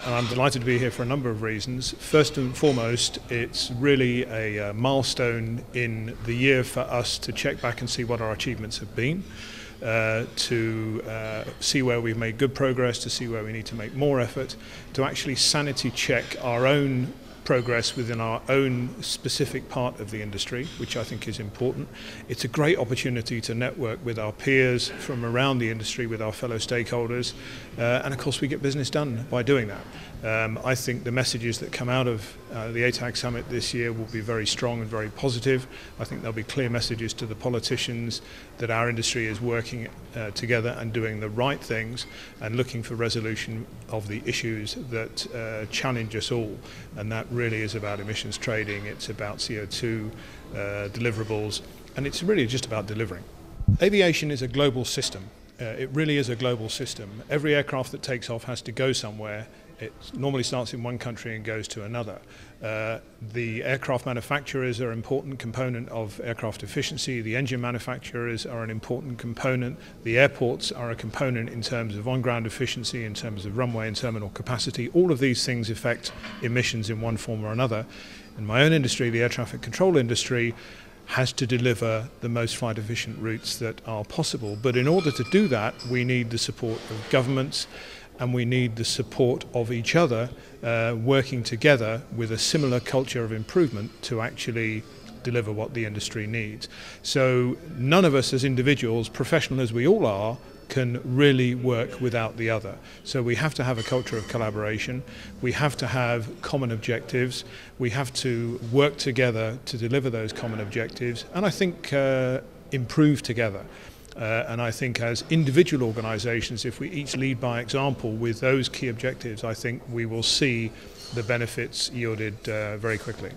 And I'm delighted to be here for a number of reasons. First and foremost, it's really a milestone in the year for us to check back and see what our achievements have been, to see where we've made good progress, to see where we need to make more effort, to actually sanity check our own progress within our own specific part of the industry, which I think is important. It's a great opportunity to network with our peers from around the industry, with our fellow stakeholders, and of course we get business done by doing that. I think the messages that come out of the ATAC summit this year will be very strong and very positive. I think there'll be clear messages to the politicians that our industry is working together and doing the right things and looking for resolution of the issues that challenge us all. And that really is about emissions trading, it's about CO2 deliverables, and it's really just about delivering. Aviation is a global system. It really is a global system. Every aircraft that takes off has to go somewhere. It normally starts in one country and goes to another. The aircraft manufacturers are an important component of aircraft efficiency. The engine manufacturers are an important component. The airports are a component in terms of on-ground efficiency, in terms of runway and terminal capacity. All of these things affect emissions in one form or another. In my own industry, the air traffic control industry, has to deliver the most flight efficient routes that are possible. But in order to do that, we need the support of governments, and we need the support of each other, working together with a similar culture of improvement to actually deliver what the industry needs. So none of us as individuals, professional as we all are, can really work without the other. So we have to have a culture of collaboration, we have to have common objectives, we have to work together to deliver those common objectives, and I think improve together. And I think as individual organisations, if we each lead by example with those key objectives, I think we will see the benefits yielded very quickly.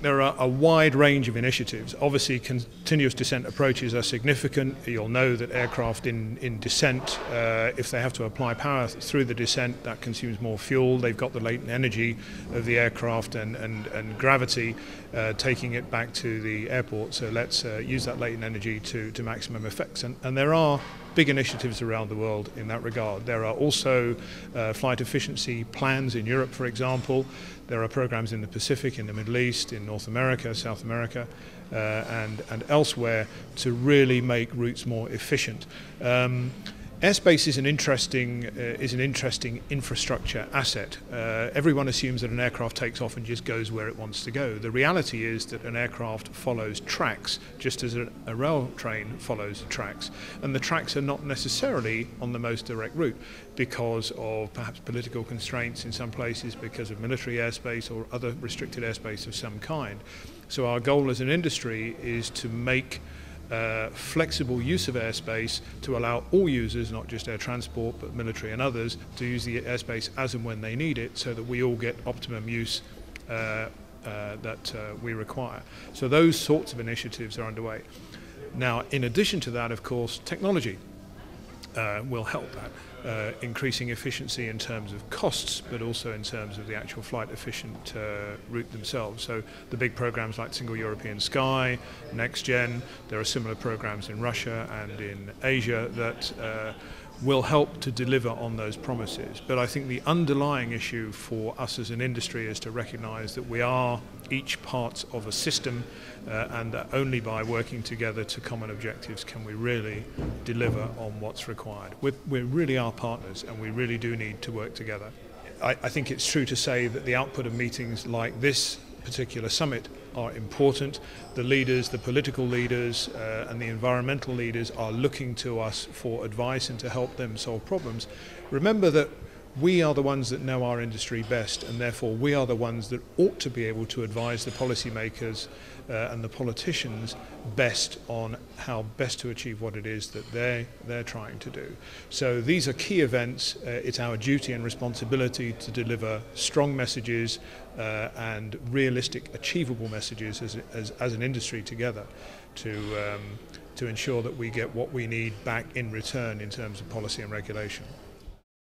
There are a wide range of initiatives. Obviously, continuous descent approaches are significant. You'll know that aircraft in descent, if they have to apply power through the descent, that consumes more fuel. They've got the latent energy of the aircraft and gravity taking it back to the airport. So let's use that latent energy to maximum effects. And there are big initiatives around the world in that regard. There are also flight efficiency plans in Europe, for example. There are programs in the Pacific, in the Middle East, in North America, South America, and elsewhere to really make routes more efficient. Airspace is an interesting infrastructure asset. Everyone assumes that an aircraft takes off and just goes where it wants to go. The reality is that an aircraft follows tracks, just as a rail train follows tracks. And the tracks are not necessarily on the most direct route because of perhaps political constraints in some places, because of military airspace or other restricted airspace of some kind. So our goal as an industry is to make flexible use of airspace to allow all users, not just air transport but military and others, to use the airspace as and when they need it, so that we all get optimum use that we require. So those sorts of initiatives are underway. Now, in addition to that, of course, technology will help that. Increasing efficiency in terms of costs, but also in terms of the actual flight efficient route themselves. So the big programs like Single European Sky, Next Gen, there are similar programs in Russia and in Asia that will help to deliver on those promises. But I think the underlying issue for us as an industry is to recognise that we are each parts of a system, and that only by working together to common objectives can we really deliver on what's required. We really are partners, and we really do need to work together. I think it's true to say that the output of meetings like this particular summit are important. The leaders, the political leaders and the environmental leaders are looking to us for advice and to help them solve problems. Remember that we are the ones that know our industry best, and therefore we are the ones that ought to be able to advise the policymakers and the politicians best on how best to achieve what it is that they're trying to do. So these are key events. It's our duty and responsibility to deliver strong messages and realistic, achievable messages as an industry together to ensure that we get what we need back in return in terms of policy and regulation.